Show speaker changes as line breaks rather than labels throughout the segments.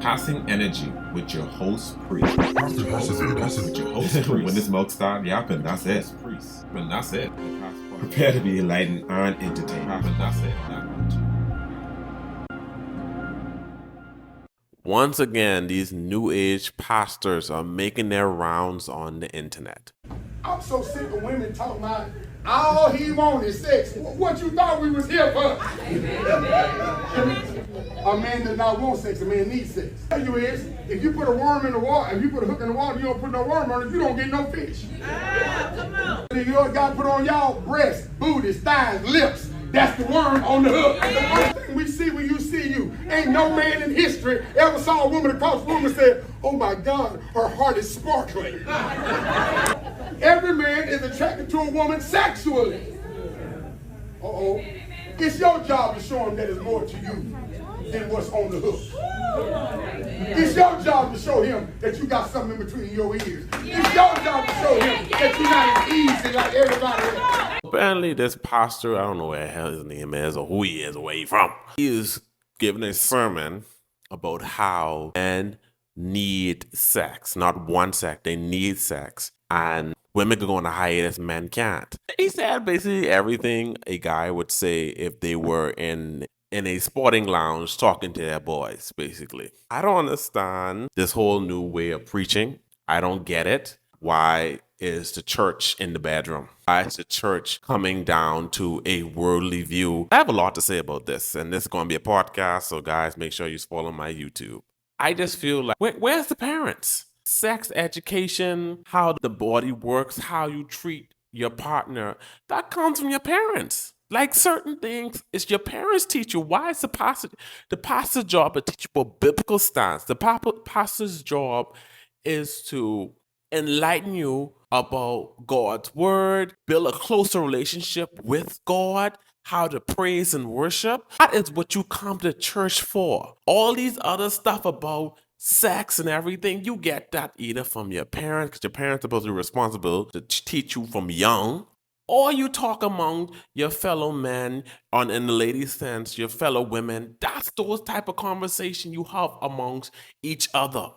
Passing energy with your host priest. With your host priest. When this smoke starts yapping, that's it. Priest. When that's it. Prepare to be enlightened and entertained. When that's it.
Once again, these new age pastors are making their rounds on the internet.
I'm so sick of women talking about all he wants is sex. What you thought we was here for? A man does not want sex, a man needs sex. The thing is, if you put a worm in the water, if you put a hook in the water, you don't put no worm on it, you don't get no fish. Come on. And you gotta put on y'all breasts, booties, thighs, lips. That's the worm on the hook. The first thing we see when you see you, ain't no man in history ever saw a woman across the room and said, oh my God, her heart is sparkling. Every man is attracted to a woman sexually. Uh-oh. It's your job to show him that it's more to you than what's on the hook. It's your job to show him that you got something in between your ears. It's your job to show him that you're not as easy like everybody else.
Apparently, this pastor, I don't know where the hell his name is or who he is or where he's from, he is giving a sermon about how men need sex. Not one sex, they need sex. And women can go on a hiatus, men can't. He said basically everything a guy would say if they were in a sporting lounge talking to their boys, basically. I don't understand this whole new way of preaching. I don't get it. Why is the church in the bedroom? Why is the church coming down to a worldly view? I have a lot to say about this, and this is going to be a podcast, so guys, make sure you follow my YouTube. I just feel like, where's the parents? Sex education, how the body works, how you treat your partner, that comes from your parents. Like certain things, it's your parents teach you. Why is the pastor's job to teach you about biblical stance? The pastor's job is to enlighten you about God's word, build a closer relationship with God, how to praise and worship. That is what you come to church for. All these other stuff about sex and everything, you get that either from your parents, because your parents are supposed to be responsible to teach you from young, or you talk among your fellow men, in the ladies' sense, your fellow women. That's those type of conversation you have amongst each other.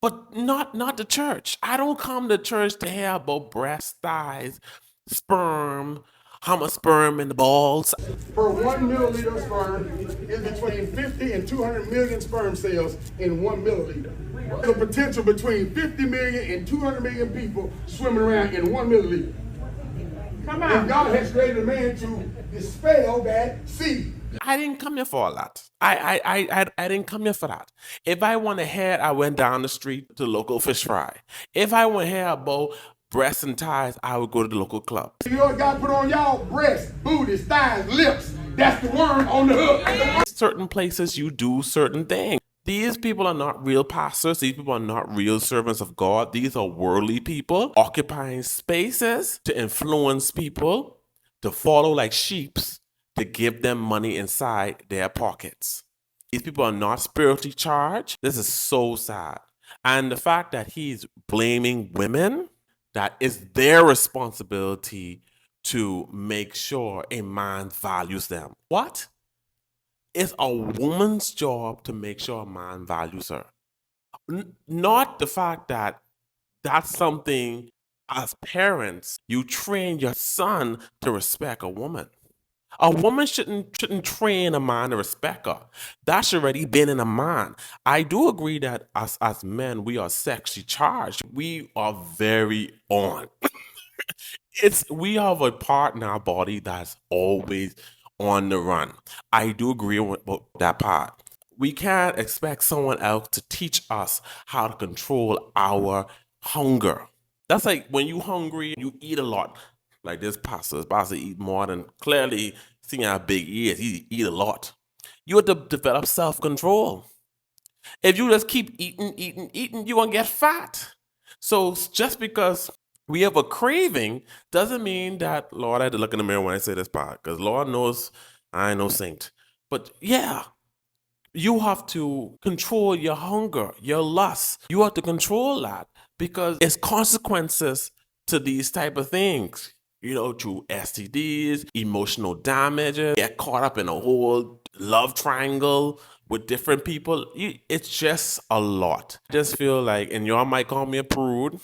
But not the church. I don't come to church to hear about breast, thighs, sperm, how much sperm in the balls.
Per 1 milliliter of sperm is between 50 and 200 million sperm cells in 1 milliliter. There's a potential between 50 million and 200 million people swimming around in 1 milliliter. Come on. And God has created a man to dispel that seed.
I didn't come here for all that. I didn't come here for that. If I want to hear, I went down the street to the local fish fry. If I want to hear about breasts and thighs, I would go to the local club.
You gotta put on y'all breasts, booties, thighs, lips. That's the worm on the hook.
Certain places you do certain things. These people are not real pastors. These people are not real servants of God. These are worldly people occupying spaces to influence people to follow like sheeps, to give them money inside their pockets. These people are not spiritually charged. This is so sad. And the fact that he's blaming women, that is their responsibility to make sure a man values them. What? It's a woman's job to make sure a man values her. Not the fact that that's something as parents, you train your son to respect a woman. A woman shouldn't train a man to respect her. That's already been in a man. I do agree that as men, we are sexually charged. We are very on. We have a part in our body that's always on the run. I do agree with that part. We can't expect someone else to teach us how to control our hunger. That's like when you hungry, you eat a lot. Like this pastor eat more than clearly seeing how big he is. He eat a lot. You have to develop self-control. If you just keep eating, you're going to get fat. So just because we have a craving doesn't mean that, Lord, I had to look in the mirror when I say this part, because Lord knows I ain't no saint. But yeah, you have to control your hunger, your lust. You have to control that because it's consequences to these type of things. Through STDs, emotional damage, get caught up in a whole love triangle with different people. It's just a lot. I just feel like, and y'all might call me a prude.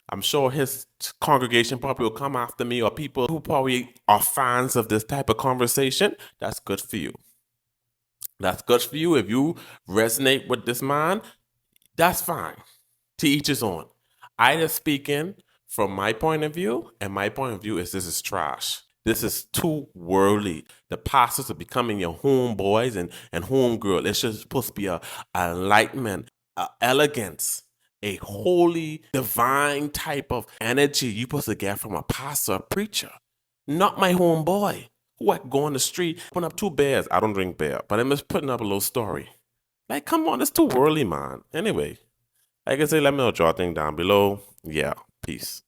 I'm sure his congregation probably will come after me, or people who probably are fans of this type of conversation. That's good for you. That's good for you. If you resonate with this man, that's fine. To each his own. I just speaking from my point of view, and my point of view is this is trash. This is too worldly. The pastors are becoming your homeboys and homegirl. It's just supposed to be a enlightenment, a elegance, a holy, divine type of energy you're supposed to get from a pastor, a preacher. Not my homeboy who I go on the street, putting up 2 beers. I don't drink beer, but I'm just putting up a little story. Like, come on, it's too worldly, man. Anyway, like I say, let me know what y'all think down below. Yeah, peace.